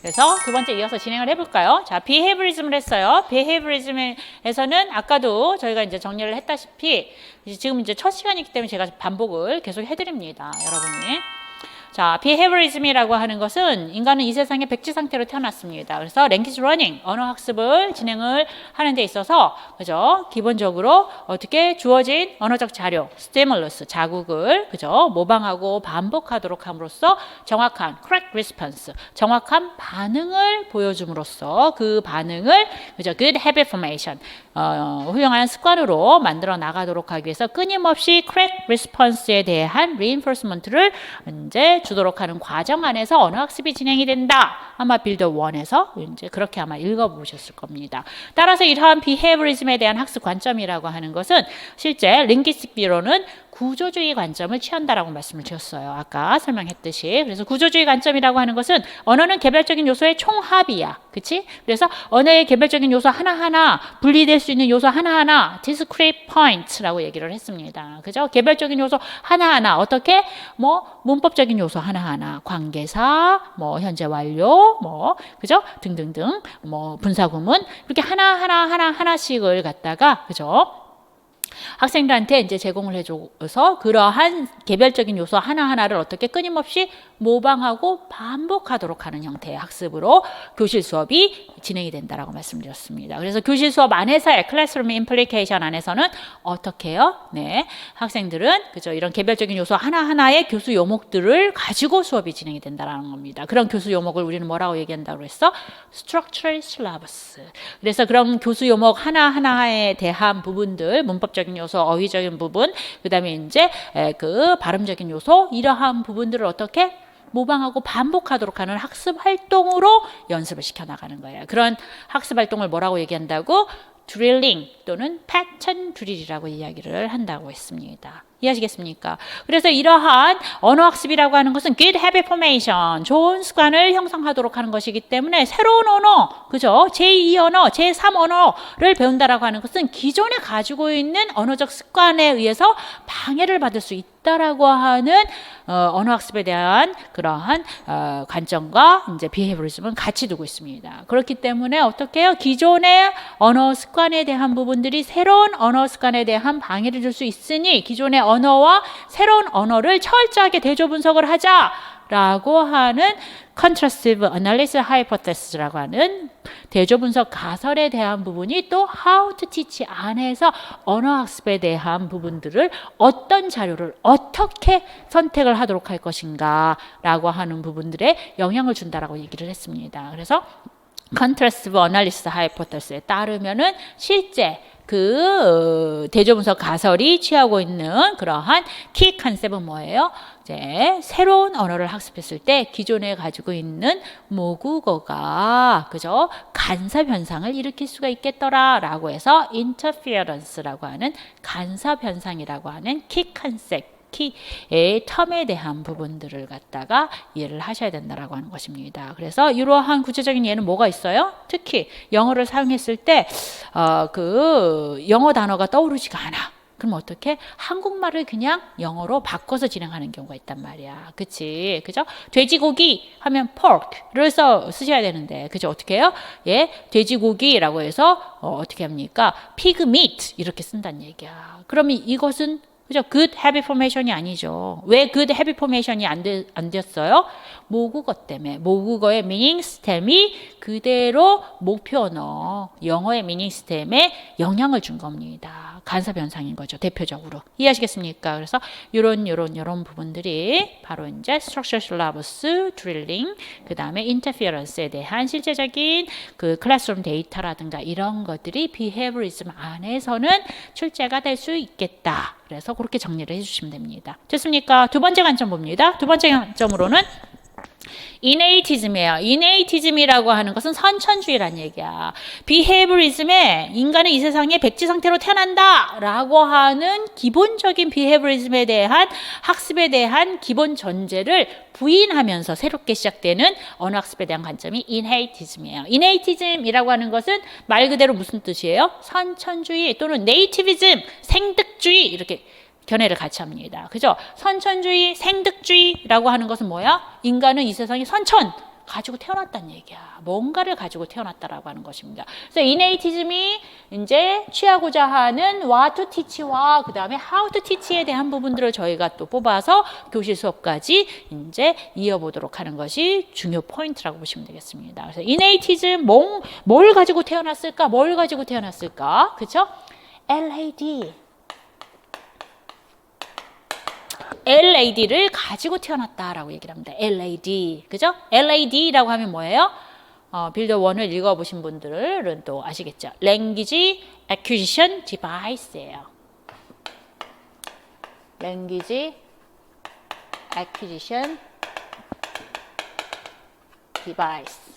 그래서 두 번째 이어서 진행을 해볼까요? 자, behaviorism을 했어요. behaviorism에서는 아까도 저희가 이제 정리를 했다시피 지금 이제 첫 시간이기 때문에 제가 반복을 계속 해드립니다. 여러분이. 자, behaviorism이라고 하는 것은 인간은 이 세상에 백지 상태로 태어났습니다. 그래서 랭귀지 러닝, 언어 학습을 진행을 하는 데 있어서 그죠? 기본적으로 어떻게 주어진 언어적 자료, 스티뮬러스, 자극을 그죠? 모방하고 반복하도록 함으로써 정확한 correct response, 정확한 반응을 보여줌으로써 그 반응을 그죠? good habit formation, 훌륭한 습관으로 만들어 나가도록 하기 위해서 끊임없이 correct response에 대한 reinforcement를 이제 주도록 하는 과정 안에서 언어 학습이 진행이 된다. 아마 빌더 1에서 이제 그렇게 아마 읽어보셨을 겁니다. 따라서 이러한 behaviorism에 대한 학습 관점이라고 하는 것은 실제 링귀스틱 뷰로는 구조주의 관점을 취한다라고 말씀을 드렸어요. 아까 설명했듯이. 그래서 구조주의 관점이라고 하는 것은 언어는 개별적인 요소의 총합이야. 그치? 그래서 언어의 개별적인 요소 하나하나, 분리될 수 있는 요소 하나하나, discrete points라고 얘기를 했습니다. 그죠? 개별적인 요소 하나하나, 어떻게? 문법적인 요소 하나하나, 관계사, 현재 완료, 그죠? 등등등, 분사구문, 이렇게 하나하나씩을 갖다가, 그죠? 학생들한테 이제 제공을 해줘서 그러한 개별적인 요소 하나하나를 어떻게 끊임없이 모방하고 반복하도록 하는 형태의 학습으로 교실 수업이 진행이 된다라고 말씀드렸습니다. 그래서 교실 수업 안에서의 클래스룸 임플리케이션 안에서는 어떻게 해요? 네, 학생들은 그죠 이런 개별적인 요소 하나하나의 교수 요목들을 가지고 수업이 진행이 된다라는 겁니다. 그런 교수 요목을 우리는 뭐라고 얘기한다고 했어? Structural syllabus. 그래서 그런 교수 요목 하나하나에 대한 부분들, 문법적인 요소, 어휘적인 부분, 그다음에 이제 그 발음적인 요소, 이러한 부분들을 어떻게 모방하고 반복하도록 하는 학습 활동으로 연습을 시켜나가는 거예요. 그런 학습 활동을 뭐라고 얘기한다고? 드릴링 또는 패턴 드릴이라고 이야기를 한다고 했습니다. 이해하시겠습니까? 그래서 이러한 언어 학습이라고 하는 것은 good habit formation, 좋은 습관을 형성하도록 하는 것이기 때문에 새로운 언어, 그죠? 제2 언어, 제3 언어를 배운다라고 하는 것은 기존에 가지고 있는 언어적 습관에 의해서 방해를 받을 수 있다라고 하는 언어 학습에 대한 그러한 관점과 이제 behaviorism은 같이 두고 있습니다. 그렇기 때문에 어떻게 해요? 기존의 언어 습관에 대한 부분들이 새로운 언어 습관에 대한 방해를 줄 수 있으니 기존의 언어와 새로운 언어를 철저하게 대조 분석을 하자라고 하는 contrastive analysis hypothesis라고 하는 대조 분석 가설에 대한 부분이 또 how to teach 안에서 언어 학습에 대한 부분들을 어떤 자료를 어떻게 선택을 하도록 할 것인가라고 하는 부분들에 영향을 준다라고 얘기를 했습니다. 그래서 contrastive analysis hypothesis에 따르면은 실제 그 대조분석 가설이 취하고 있는 그러한 키 컨셉은 뭐예요? 이제 새로운 언어를 학습했을 때 기존에 가지고 있는 모국어가 그죠? 간섭 현상을 일으킬 수가 있겠더라라고 해서 interference라고 하는 간섭 현상이라고 하는 키 컨셉 키의 텀에 대한 부분들을 갖다가 이해를 하셔야 된다라고 하는 것입니다. 그래서 이러한 구체적인 예는 뭐가 있어요? 특히 영어를 사용했을 때 그 영어 단어가 떠오르지가 않아. 그럼 어떻게? 한국말을 그냥 영어로 바꿔서 진행하는 경우가 있단 말이야. 그치? 그죠? 돼지고기 하면 pork를 쓰셔야 되는데, 그죠? 어떻게 해요? 예, 돼지고기라고 해서 어떻게 합니까? pig meat 이렇게 쓴다는 얘기야. 그러면 이것은 그죠? good habit formation이 아니죠. 왜 good habit formation이 안 됐어요? 모국어 때문에. 모국어의 meaning system이 그대로 목표 언어, 영어의 meaning system에 영향을 준 겁니다. 간섭 현상인 거죠. 대표적으로. 이해하시겠습니까? 그래서 이런 부분들이 바로 이제 structural syllabus, drilling, 그 다음에 interference에 대한 실제적인 그 클래스룸 데이터라든가 이런 것들이 behaviorism 안에서는 출제가 될 수 있겠다. 그래서 그렇게 정리를 해주시면 됩니다. 됐습니까? 두 번째 관점 봅니다. 두 번째 관점으로는 innatism이에요. innatism이라고 하는 것은 선천주의란 얘기야. behaviorism에 인간은 이 세상에 백지 상태로 태어난다 라고 하는 기본적인 behaviorism에 대한 학습에 대한 기본 전제를 부인하면서 새롭게 시작되는 언어 학습에 대한 관점이 innatism이에요. innatism이라고 하는 것은 말 그대로 무슨 뜻이에요? 선천주의 또는 nativism, 생득주의 이렇게 견해를 같이 합니다. 그죠? 선천주의, 생득주의라고 하는 것은 뭐야? 인간은 이 세상에 선천, 가지고 태어났다는 얘기야. 뭔가를 가지고 태어났다라고 하는 것입니다. 그래서 이네이티즘이 이제 취하고자 하는 what to teach와 그 다음에 how to teach에 대한 부분들을 저희가 또 뽑아서 교실 수업까지 이제 이어보도록 하는 것이 중요 포인트라고 보시면 되겠습니다. 그래서 이네이티즘 뭘 가지고 태어났을까? 뭘 가지고 태어났을까? 그쵸? LAD. LAD를 가지고 태어났다라고 얘기를 합니다. LAD. 그죠? LAD라고 하면 뭐예요? 빌더 1을 읽어보신 분들은 또 아시겠죠? Language Acquisition Device예요. Language Acquisition Device.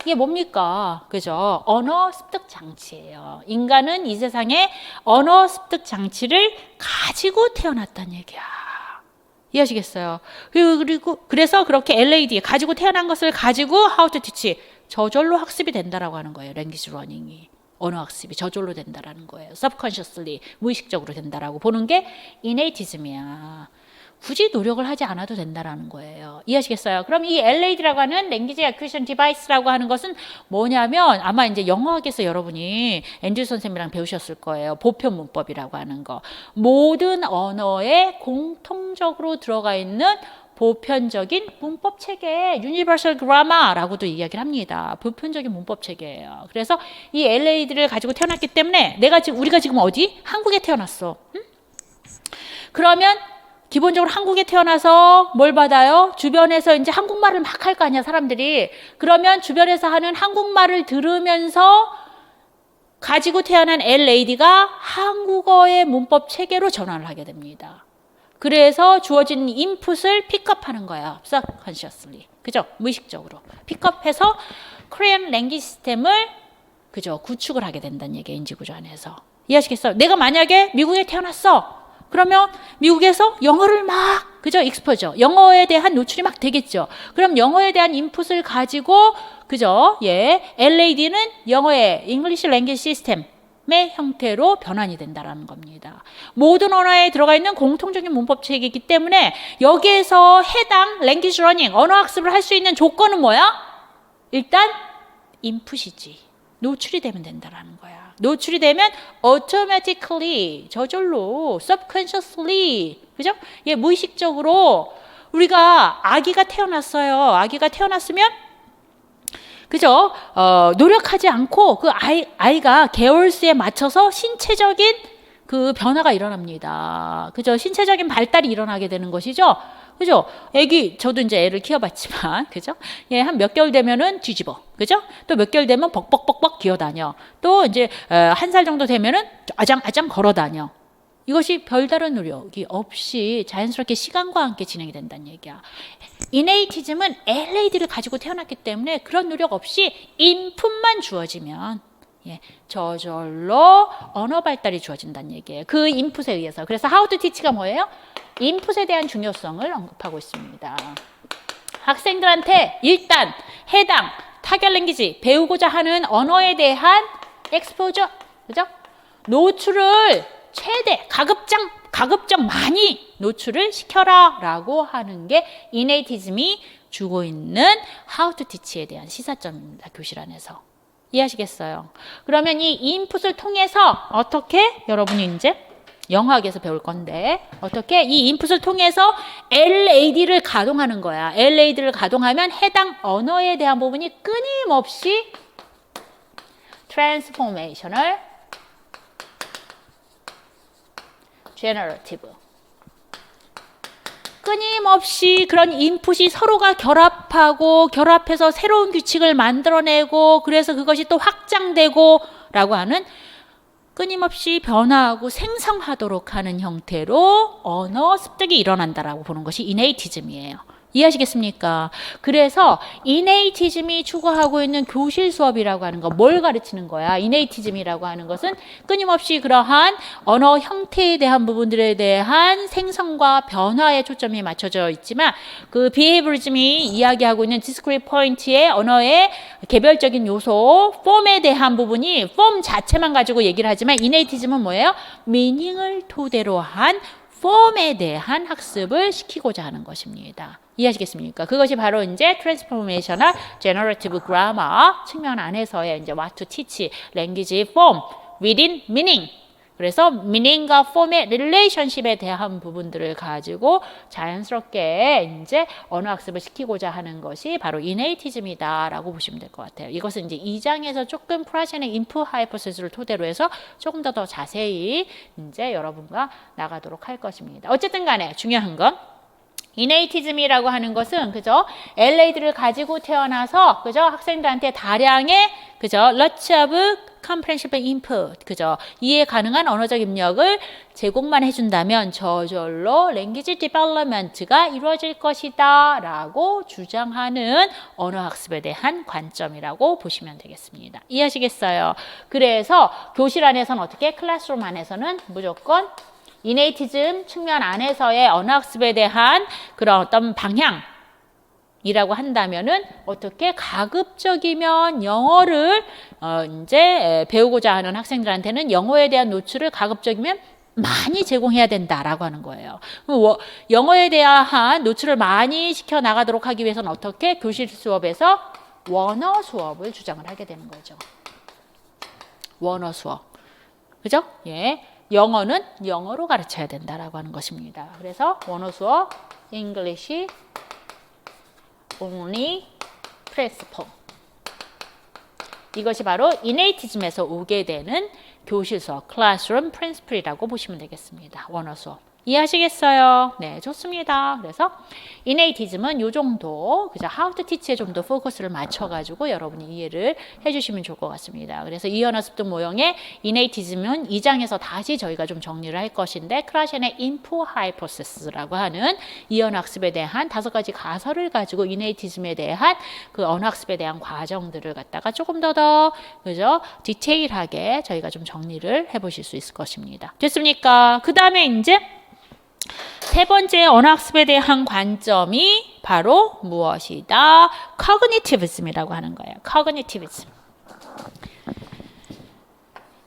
이게 뭡니까? 그죠? 언어 습득 장치예요. 인간은 이 세상에 언어 습득 장치를 가지고 태어났다는 얘기야. 이해하시겠어요? 그래서 그렇게 LAD 가지고 태어난 것을 가지고 how to teach 저절로 학습이 된다라고 하는 거예요. 랭귀지 러닝이. 언어 학습이 저절로 된다라는 거예요. subconsciously 무의식적으로 된다라고 보는 게 innateism이야. 굳이 노력을 하지 않아도 된다라는 거예요. 이해하시겠어요? 그럼 이 LAD라고 하는 Language Acquisition Device라고 하는 것은 뭐냐면 아마 이제 영어학에서 여러분이 앤드류 선생님이랑 배우셨을 거예요. 보편 문법이라고 하는 거. 모든 언어에 공통적으로 들어가 있는 보편적인 문법 체계, Universal Grammar라고도 이야기를 합니다. 보편적인 문법 체계예요. 그래서 이 LAD를 가지고 태어났기 때문에 우리가 지금 어디? 한국에 태어났어. 응? 그러면 기본적으로 한국에 태어나서 뭘 받아요? 주변에서 이제 한국말을 막 할 거 아니야, 사람들이. 그러면 주변에서 하는 한국말을 들으면서 가지고 태어난 LAD가 한국어의 문법 체계로 전환을 하게 됩니다. 그래서 주어진 인풋을 픽업하는 거야. subconsciously. 그죠? 무의식적으로. 픽업해서 Korean language 시스템을 그죠? 구축을 하게 된다는 얘기예요, 인지구조 안에서. 이해하시겠어요? 내가 만약에 미국에 태어났어. 그러면 미국에서 영어를 막 그죠? 익스포저. 영어에 대한 노출이 막 되겠죠. 그럼 영어에 대한 인풋을 가지고 그죠? 예. LAD는 영어의 English Language System의 형태로 변환이 된다라는 겁니다. 모든 언어에 들어가 있는 공통적인 문법 체계이기 때문에 여기에서 해당 Language Learning, 언어 학습을 할 수 있는 조건은 뭐야? 일단 인풋이지. 노출이 되면 된다라는 거야. 노출이 되면 automatically 저절로 subconsciously 그죠? 예, 무의식적으로 우리가 아기가 태어났어요. 아기가 태어났으면 그죠? 노력하지 않고 그 아이가 개월수에 맞춰서 신체적인 그 변화가 일어납니다. 그죠? 신체적인 발달이 일어나게 되는 것이죠. 그죠? 애기, 저도 이제 애를 키워봤지만, 그죠? 예, 한 몇 개월 되면은 뒤집어. 그죠? 또 몇 개월 되면 벅벅벅벅 기어다녀. 또 이제, 1살 정도 되면은 아장아장 걸어다녀. 이것이 별다른 노력이 없이 자연스럽게 시간과 함께 진행이 된다는 얘기야. 이네이티즘은 LAD를 가지고 태어났기 때문에 그런 노력 없이 인풋만 주어지면, 예, 저절로 언어 발달이 주어진다는 얘기예요. 그 인풋에 의해서. 그래서 how to teach가 뭐예요? 인풋에 대한 중요성을 언급하고 있습니다. 학생들한테 일단 해당 타겟 랭귀지 배우고자 하는 언어에 대한 exposure, 그죠? 노출을 최대 가급적 많이 노출을 시켜라라고 하는 게 이네이티즘이 주고 있는 how to teach에 대한 시사점입니다. 교실 안에서. 이해하시겠어요? 그러면 이 인풋을 통해서 어떻게 여러분이 이제 영어학에서 배울 건데 어떻게 이 인풋을 통해서 LAD를 가동하는 거야. LAD를 가동하면 해당 언어에 대한 부분이 끊임없이 transformational, generative 끊임없이 그런 인풋이 서로가 결합해서 새로운 규칙을 만들어내고 그래서 그것이 또 확장되고 라고 하는 끊임없이 변화하고 생성하도록 하는 형태로 언어 습득이 일어난다라고 보는 것이 이네이티즘이에요. 이해하시겠습니까? 그래서 이네이티즘이 추구하고 있는 교실 수업이라고 하는 거 뭘 가르치는 거야? 이네이티즘이라고 하는 것은 끊임없이 그러한 언어 형태에 대한 부분들에 대한 생성과 변화에 초점이 맞춰져 있지만 그 비헤이브리즘이 이야기하고 있는 디스크리트 포인트의 언어의 개별적인 요소, 폼에 대한 부분이 폼 자체만 가지고 얘기를 하지만 이네이티즘은 뭐예요? 미닝을 토대로 한 폼에 대한 학습을 시키고자 하는 것입니다. 이해하시겠습니까? 그것이 바로 이제 트랜스포메이셔널 제너러티브 그라머 측면 안에서의 이제 what to teach, language form, within meaning. 그래서 meaning과 form의 relationship에 대한 부분들을 가지고 자연스럽게 이제 언어 학습을 시키고자 하는 것이 바로 innatism이다라고 보시면 될 것 같아요. 이것은 이제 2장에서 조금 프라젠의 input hypothesis를 토대로 해서 조금 더 자세히 이제 여러분과 나가도록 할 것입니다. 어쨌든 간에 중요한 건 innatism이라고 하는 것은 그죠? LA들을 가지고 태어나서 그죠? 학생들한테 다량의 그죠? lots of comprehensible input 그죠? 이해 가능한 언어적 입력을 제공만 해준다면 저절로 language development가 이루어질 것이다 라고 주장하는 언어 학습에 대한 관점이라고 보시면 되겠습니다. 이해하시겠어요? 그래서 교실 안에서는 어떻게? 클래스룸 안에서는 무조건 인네이티즘 측면 안에서의 언어 학습에 대한 그런 어떤 방향이라고 한다면은 어떻게 가급적이면 영어를 이제 배우고자 하는 학생들한테는 영어에 대한 노출을 가급적이면 많이 제공해야 된다라고 하는 거예요. 영어에 대한 노출을 많이 시켜 나가도록 하기 위해서는 어떻게? 교실 수업에서 원어 수업을 주장을 하게 되는 거죠. 원어 수업. 그죠? 예. 영어는 영어로 가르쳐야 된다라고 하는 것입니다. 그래서 원어 수업 English only principle. 이것이 바로 innatism에서 오게 되는 교실 수업 classroom principle이라고 보시면 되겠습니다. 원어 수업. 이해하시겠어요? 네, 좋습니다. 그래서 innatism은 이 정도, 그죠? How to teach에 좀 더 포커스를 맞춰가지고 여러분이 이해를 해주시면 좋을 것 같습니다. 그래서 이 언어 습득 모형의 innatism은 2장에서 다시 저희가 좀 정리를 할 것인데, 크라셴의 input hypothesis라고 하는 이 언어 학습에 대한 5가지 가설을 가지고 innatism에 대한 그 언어 학습에 대한 과정들을 갖다가 조금 더 그죠? 디테일하게 저희가 좀 정리를 해보실 수 있을 것입니다. 됐습니까? 그 다음에 이제 세 번째 언어 학습에 대한 관점이 바로 무엇이다? cognitivism이라고 하는 거예요. cognitivism.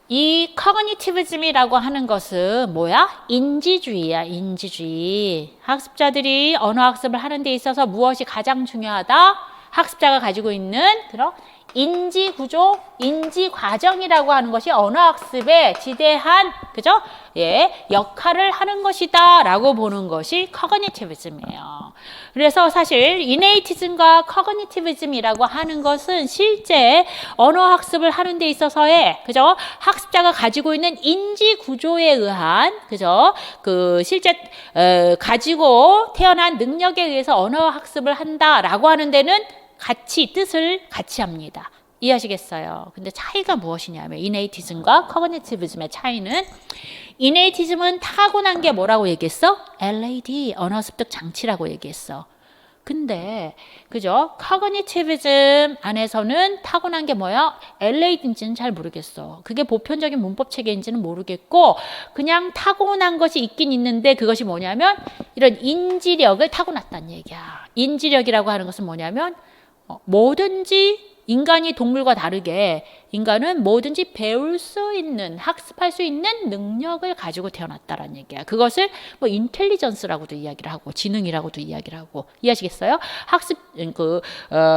이 cognitivism이라고 하는 것은 뭐야? 인지주의야, 인지주의. 학습자들이 언어 학습을 하는 데 있어서 무엇이 가장 중요하다? 학습자가 가지고 있는 그런 인지 구조, 인지 과정이라고 하는 것이 언어 학습에 지대한 그죠? 예, 역할을 하는 것이다라고 보는 것이 cognitivism이에요. 그래서 사실 innatism과 cognitivism이라고 하는 것은 실제 언어 학습을 하는 데 있어서의 그죠? 학습자가 가지고 있는 인지 구조에 의한 그죠? 그 실제 가지고 태어난 능력에 의해서 언어 학습을 한다라고 하는 데는 뜻을 같이 합니다. 이해하시겠어요? 근데 차이가 무엇이냐면 innatism과 cognitivism의 차이는 innatism은 타고난 게 뭐라고 얘기했어? LAD, 언어 습득 장치라고 얘기했어. 근데 그죠? cognitivism 안에서는 타고난 게 뭐야? LAD인지는 잘 모르겠어. 그게 보편적인 문법 체계인지는 모르겠고 그냥 타고난 것이 있긴 있는데 그것이 뭐냐면 이런 인지력을 타고났다는 얘기야. 인지력이라고 하는 것은 뭐냐면 뭐든지 인간이 동물과 다르게 인간은 뭐든지 배울 수 있는, 학습할 수 있는 능력을 가지고 태어났다라는 얘기야. 그것을 뭐 인텔리전스라고도 이야기를 하고 지능이라고도 이야기를 하고 이해하시겠어요?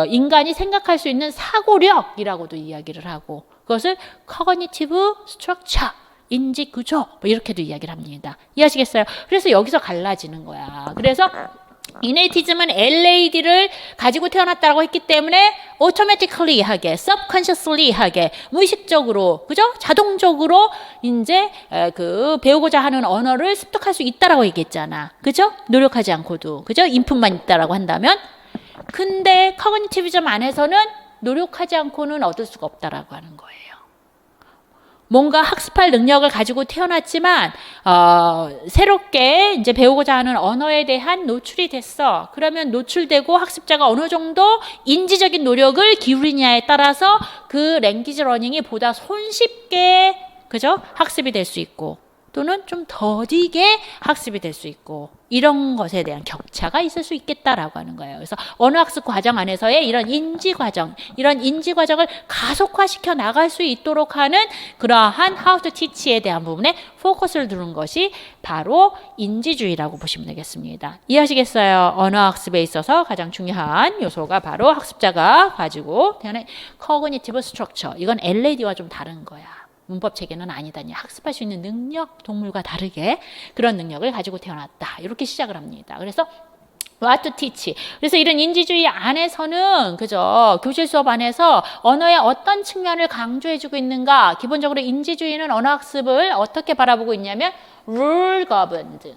인간이 생각할 수 있는 사고력이라고도 이야기를 하고 그것을 cognitive structure 인지 구조 뭐 이렇게도 이야기를 합니다. 이해하시겠어요? 그래서 여기서 갈라지는 거야. 그래서 innatism은 LAD를 가지고 태어났다고 했기 때문에 automatically 하게, subconsciously 하게, 무의식적으로, 그죠? 자동적으로 이제 배우고자 하는 언어를 습득할 수 있다라고 얘기했잖아. 그죠? 노력하지 않고도, 그죠? 인풋만 있다라고 한다면. 근데 cognitivism 안에서는 노력하지 않고는 얻을 수가 없다라고 하는 거예요. 뭔가 학습할 능력을 가지고 태어났지만 새롭게 이제 배우고자 하는 언어에 대한 노출이 됐어. 그러면 노출되고 학습자가 어느 정도 인지적인 노력을 기울이냐에 따라서 그 랭귀지 러닝이 보다 손쉽게 그죠? 학습이 될 수 있고 또는 좀 더디게 학습이 될 수 있고 이런 것에 대한 격차가 있을 수 있겠다라고 하는 거예요. 그래서 언어학습 과정 안에서의 이런 인지 과정을 가속화시켜 나갈 수 있도록 하는 그러한 How to Teach에 대한 부분에 포커스를 두는 것이 바로 인지주의라고 보시면 되겠습니다. 이해하시겠어요? 언어학습에 있어서 가장 중요한 요소가 바로 학습자가 가지고 태어난 Cognitive Structure. 이건 LAD와 좀 다른 거야. 문법 체계는 아니다니 학습할 수 있는 능력, 동물과 다르게 그런 능력을 가지고 태어났다. 이렇게 시작을 합니다. 그래서 What to teach. 그래서 이런 인지주의 안에서는 그죠? 교실 수업 안에서 언어의 어떤 측면을 강조해주고 있는가? 기본적으로 인지주의는 언어 학습을 어떻게 바라보고 있냐면 rule governed.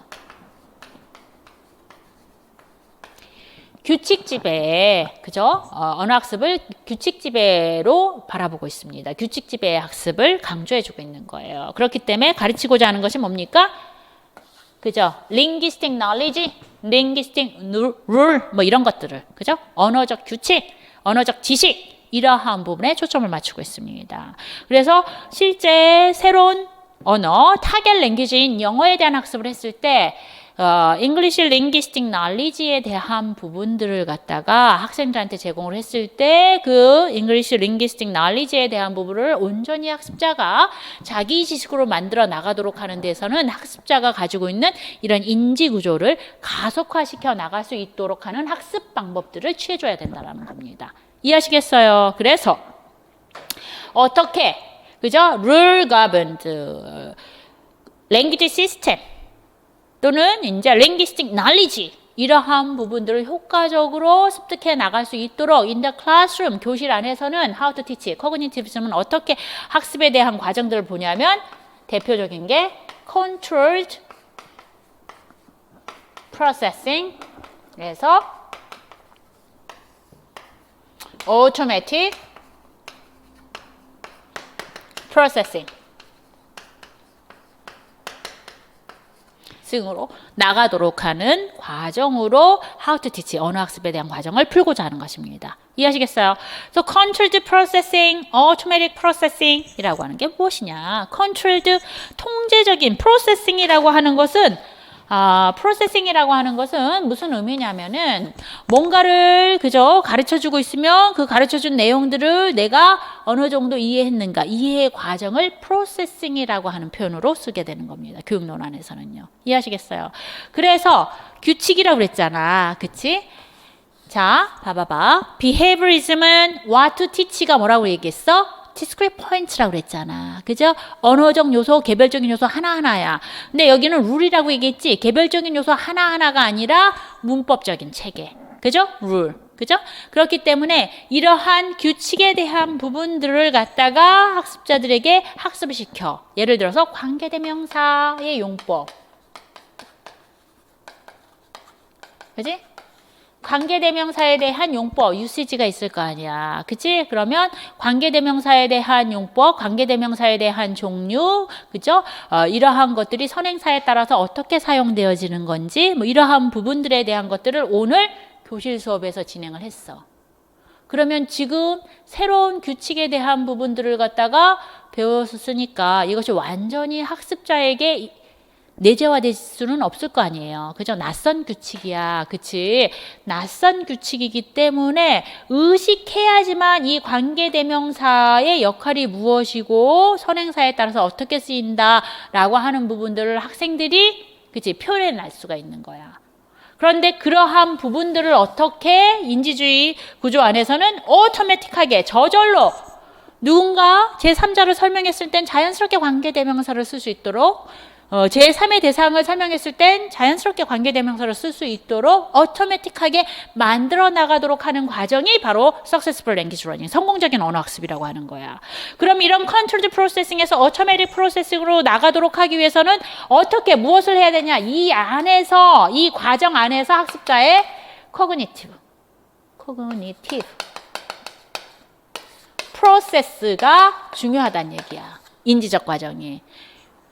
규칙 지배, 그죠? 언어 학습을 규칙 지배로 바라보고 있습니다. 규칙 지배의 학습을 강조해주고 있는 거예요. 그렇기 때문에 가르치고자 하는 것이 뭡니까? 그죠? linguistic knowledge, linguistic rule, 뭐 이런 것들을, 그죠? 언어적 규칙, 언어적 지식, 이러한 부분에 초점을 맞추고 있습니다. 그래서 실제 새로운 언어, 타겟 랭귀지인 영어에 대한 학습을 했을 때 English Linguistic Knowledge에 대한 부분들을 갖다가 학생들한테 제공을 했을 때 그 English Linguistic Knowledge에 대한 부분을 온전히 학습자가 자기 지식으로 만들어 나가도록 하는 데서는 학습자가 가지고 있는 이런 인지 구조를 가속화시켜 나갈 수 있도록 하는 학습 방법들을 취해줘야 된다는 겁니다. 이해하시겠어요? 그래서 어떻게 그죠? Rule governed language system 또는 이제 linguistic knowledge 이러한 부분들을 효과적으로 습득해 나갈 수 있도록 in the classroom 교실 안에서는 how to teach cognitivism은 어떻게 학습에 대한 과정들을 보냐면 대표적인 게 controlled processing 그래서 automatic processing 으로 나가도록 하는 과정으로 How to Teach 언어학습에 대한 과정을 풀고자 하는 것입니다. 이해하시겠어요? So controlled processing, automatic processing 이라고 하는 게 무엇이냐? controlled 통제적인 processing이라고 하는 것은 프로세싱이라고 하는 것은 무슨 의미냐면은 뭔가를 그저 가르쳐주고 있으면 그 가르쳐준 내용들을 내가 어느 정도 이해했는가 이해의 과정을 프로세싱이라고 하는 표현으로 쓰게 되는 겁니다. 교육론안에서는요. 이해하시겠어요? 그래서 규칙이라고 그랬잖아. 그치? 자, 봐봐봐. behaviorism은 what to teach가 뭐라고 얘기했어? discrete points라고 그랬잖아. 그죠? 언어적 요소, 개별적인 요소 하나하나야. 근데 여기는 룰이라고 얘기했지. 개별적인 요소 하나하나가 아니라 문법적인 체계. 그죠? 룰. 그죠? 그렇기 때문에 이러한 규칙에 대한 부분들을 갖다가 학습자들에게 학습을 시켜. 예를 들어서 관계대명사의 용법. 그지? 관계대명사에 대한 용법, 유시지가 있을 거 아니야. 그치? 그러면 관계대명사에 대한 용법, 관계대명사에 대한 종류, 그죠? 이러한 것들이 선행사에 따라서 어떻게 사용되어지는 건지, 뭐 이러한 부분들에 대한 것들을 오늘 교실 수업에서 진행을 했어. 그러면 지금 새로운 규칙에 대한 부분들을 갖다가 배웠으니까 이것이 완전히 학습자에게 내재화될 수는 없을 거 아니에요. 그죠? 낯선 규칙이야. 그치? 낯선 규칙이기 때문에 의식해야지만 이 관계대명사의 역할이 무엇이고 선행사에 따라서 어떻게 쓰인다라고 하는 부분들을 학생들이 그치? 표현해낼 수가 있는 거야. 그런데 그러한 부분들을 어떻게 인지주의 구조 안에서는 오토매틱하게 저절로 누군가 제3자를 설명했을 땐 자연스럽게 관계대명사를 쓸 수 있도록 제3의 대상을 설명했을 땐 자연스럽게 관계대명사를 쓸 수 있도록 오토매틱하게 만들어 나가도록 하는 과정이 바로 Successful Language Learning, 성공적인 언어학습이라고 하는 거야. 그럼 이런 Controlled Processing에서 Automatic Processing으로 나가도록 하기 위해서는 어떻게 무엇을 해야 되냐? 이 안에서, 이 과정 안에서 학습자의 Cognitive Process가 중요하다는 얘기야. 인지적 과정이.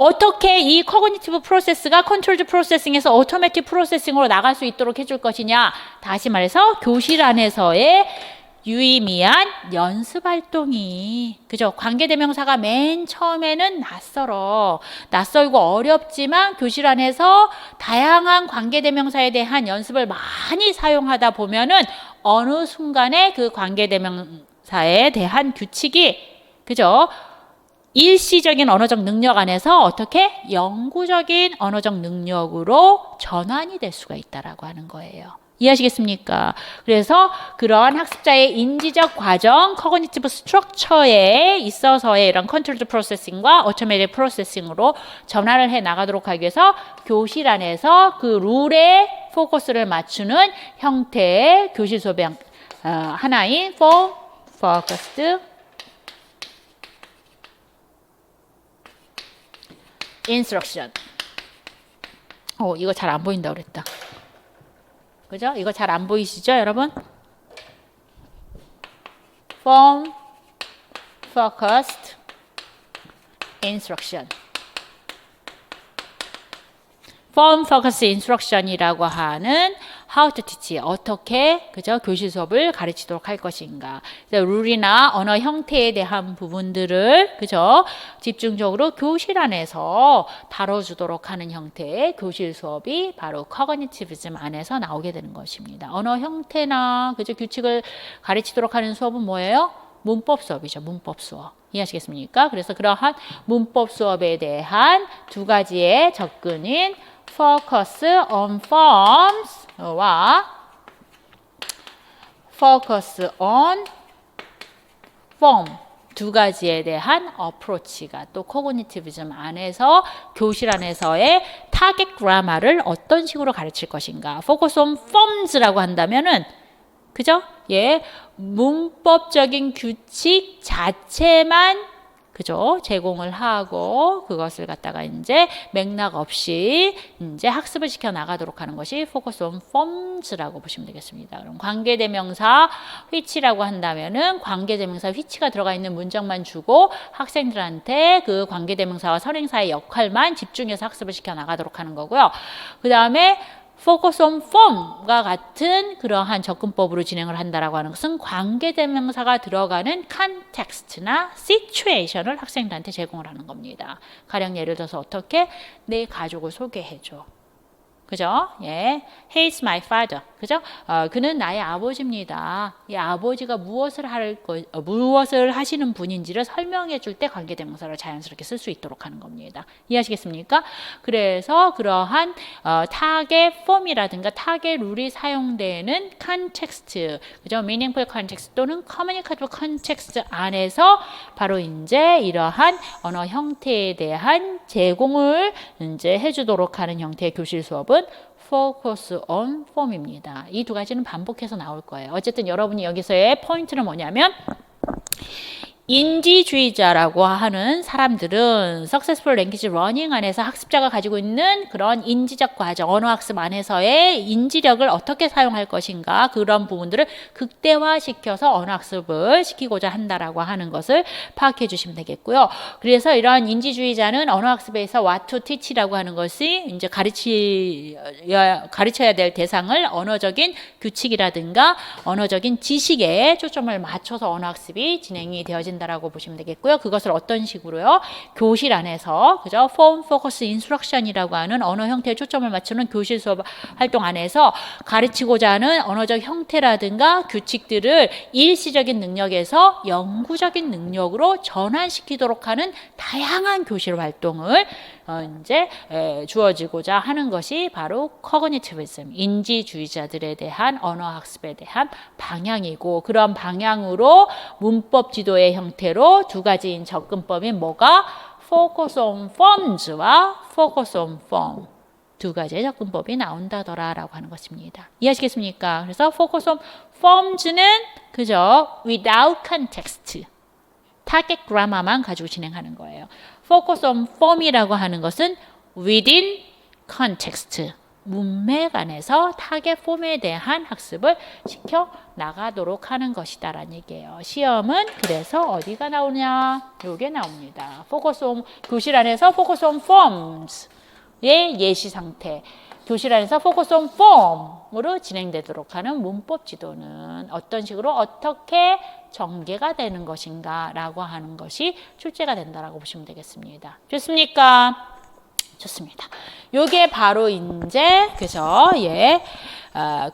어떻게 이 커그니티브 프로세스가 컨트롤드 프로세싱에서 오토매틱 프로세싱으로 나갈 수 있도록 해줄 것이냐. 다시 말해서 교실 안에서의 유의미한 연습 활동이 그죠? 관계대명사가 맨 처음에는 낯설고 어렵지만 교실 안에서 다양한 관계대명사에 대한 연습을 많이 사용하다 보면은 어느 순간에 그 관계대명사에 대한 규칙이 그죠? 일시적인 언어적 능력 안에서 어떻게 영구적인 언어적 능력으로 전환이 될 수가 있다라고 하는 거예요. 이해하시겠습니까? 그래서 그러한 학습자의 인지적 과정, 커그니티브 스트럭처에 있어서의 이런 컨트롤드 프로세싱과 오토메이티드 프로세싱으로 전환을 해 나가도록 하기 위해서 교실 안에서 그 룰에 포커스를 맞추는 형태의 교실 수업의 하나인 form focused instruction. 이거 잘 안 보인다 그랬다. 그죠? 이거 잘 안 보이시죠, 여러분? Form focused instruction. Form focused instruction이라고 하는 how to teach, 어떻게 그죠? 교실 수업을 가르치도록 할 것인가. 룰이나 언어 형태에 대한 부분들을 그죠? 집중적으로 교실 안에서 다뤄주도록 하는 형태의 교실 수업이 바로 커그니티비즘 안에서 나오게 되는 것입니다. 언어 형태나 그죠? 규칙을 가르치도록 하는 수업은 뭐예요? 문법 수업이죠. 문법 수업. 이해하시겠습니까? 그래서 그러한 문법 수업에 대한 두 가지의 접근인 focus on forms와 focus on form 두 가지에 대한 어프로치가 또 코그니티비즘 안에서 교실 안에서의 타겟 그라마를 어떤 식으로 가르칠 것인가. focus on forms라고 한다면은 그죠? 예, 문법적인 규칙 자체만 그죠? 제공을 하고 그것을 갖다가 이제 맥락 없이 이제 학습을 시켜 나가도록 하는 것이 focus on forms라고 보시면 되겠습니다. 그럼 관계대명사 which라고 한다면은 관계대명사 which가 들어가 있는 문장만 주고 학생들한테 그 관계대명사와 선행사의 역할만 집중해서 학습을 시켜 나가도록 하는 거고요. 그 다음에 focus on form과 같은 그러한 접근법으로 진행을 한다라고 하는 것은 관계대명사가 들어가는 context나 situation을 학생들한테 제공을 하는 겁니다. 가령 예를 들어서 어떻게 내 가족을 소개해줘. 그죠? 예. He is my father. 그죠? 그는 나의 아버지입니다. 이 아버지가 무엇을 하시는 분인지를 설명해 줄 때 관계대명사를 자연스럽게 쓸 수 있도록 하는 겁니다. 이해하시겠습니까? 그래서 그러한 타겟 폼이라든가 타겟 룰이 사용되는 컨텍스트, 그죠? meaningful context 또는 communicative context 안에서 바로 이제 이러한 언어 형태에 대한 제공을 이제 해주도록 하는 형태의 교실 수업은 focus on form입니다. 이 두 가지는 반복해서 나올 거예요. 어쨌든 여러분이 여기서의 포인트는 뭐냐면 인지주의자라고 하는 사람들은 Successful Language Learning 안에서 학습자가 가지고 있는 그런 인지적 과정, 언어학습 안에서의 인지력을 어떻게 사용할 것인가 그런 부분들을 극대화시켜서 언어학습을 시키고자 한다라고 하는 것을 파악해 주시면 되겠고요. 그래서 이러한 인지주의자는 언어학습에서 What to teach라고 하는 것이 이제 가르쳐야 될 대상을 언어적인 규칙이라든가 언어적인 지식에 초점을 맞춰서 언어학습이 진행이 되어진다. 라고 보시면 되겠고요. 그것을 어떤 식으로요? 교실 안에서 그죠? Form Focus Instruction이라고 하는 언어 형태에 초점을 맞추는 교실 수업 활동 안에서 가르치고자 하는 언어적 형태라든가 규칙들을 일시적인 능력에서 영구적인 능력으로 전환시키도록 하는 다양한 교실 활동을 이제 주어지고자 하는 것이 바로 cognitivism, 인지주의자들에 대한 언어학습에 대한 방향이고 그런 방향으로 문법 지도의 형태로 두 가지인 접근법인 뭐가 focus on forms와 focus on form 두 가지의 접근법이 나온다더라라고 하는 것입니다. 이해하시겠습니까? 그래서 focus on forms는 그죠? without context, 타겟 그라마만 가지고 진행하는 거예요. focus on form이라고 하는 것은 within context, 문맥 안에서 타겟 폼에 대한 학습을 시켜 나가도록 하는 것이다라는 얘기예요. 시험은 그래서 어디가 나오냐? 요게 나옵니다. focus on, 교실 안에서 focus on forms의 예시 상태. 교실 안에서 focus on form으로 진행되도록 하는 문법 지도는 어떤 식으로 어떻게 전개가 되는 것인가 라고 하는 것이 출제가 된다라고 보시면 되겠습니다. 좋습니까? 좋습니다. 요게 바로 이제 그죠? 예.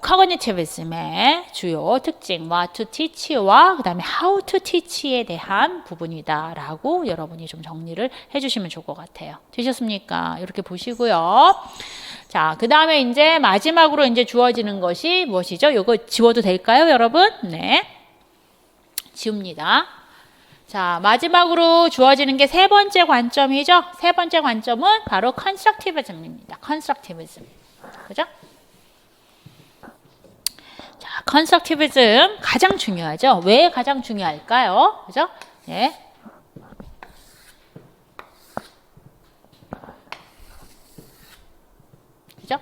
cognitivism의 주요 특징 what to teach와 그 다음에 how to teach에 대한 부분이다라고 여러분이 좀 정리를 해주시면 좋을 것 같아요. 되셨습니까? 이렇게 보시고요. 자, 그 다음에 이제 마지막으로 이제 주어지는 것이 무엇이죠? 요거 지워도 될까요, 여러분? 네. 지웁니다. 자, 마지막으로 주어지는 게 세 번째 관점이죠. 세 번째 관점은 바로 constructivism입니다. constructivism. 그죠? 자, constructivism 가장 중요하죠. 왜 가장 중요할까요? 그죠? 예. 그죠?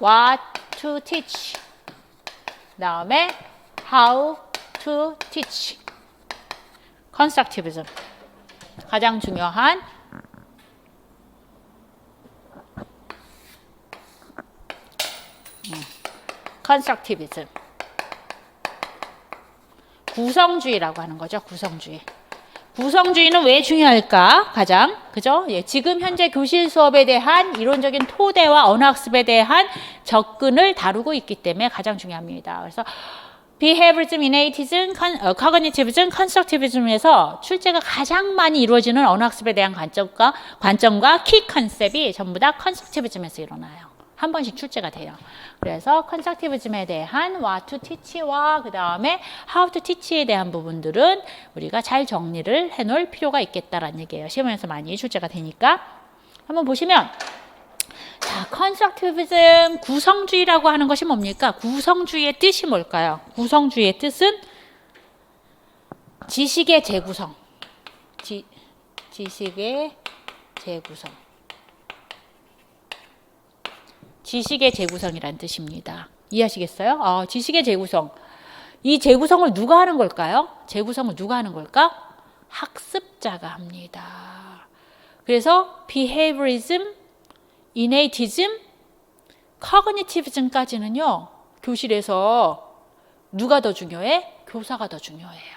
What to teach. 그다음에 how to teach. constructivism. 가장 중요한 constructivism. 구성주의라고 하는 거죠. 구성주의. 구성주의는 왜 중요할까? 가장 그죠? 예, 지금 현재 교실 수업에 대한 이론적인 토대와 언어학습에 대한 접근을 다루고 있기 때문에 가장 중요합니다. 그래서 behaviorism, innatism, cognitivism, constructivism에서 출제가 가장 많이 이루어지는 언어학습에 대한 관점과 키 컨셉이 전부 다 constructivism에서 일어나요. 한 번씩 출제가 돼요. 그래서 constructivism에 대한 what to teach와 그 다음에 how to teach에 대한 부분들은 우리가 잘 정리를 해놓을 필요가 있겠다라는 얘기예요. 시험에서 많이 출제가 되니까. 한번 보시면 자, constructivism, 구성주의라고 하는 것이 뭡니까? 구성주의의 뜻이 뭘까요? 구성주의의 뜻은 지식의 재구성. 지식의 재구성. 지식의 재구성이란 뜻입니다. 이해하시겠어요? 지식의 재구성. 이 재구성을 누가 하는 걸까요? 재구성을 누가 하는 걸까? 학습자가 합니다. 그래서 behaviorism, innatism, cognitivism까지는요. 교실에서 누가 더 중요해? 교사가 더 중요해요.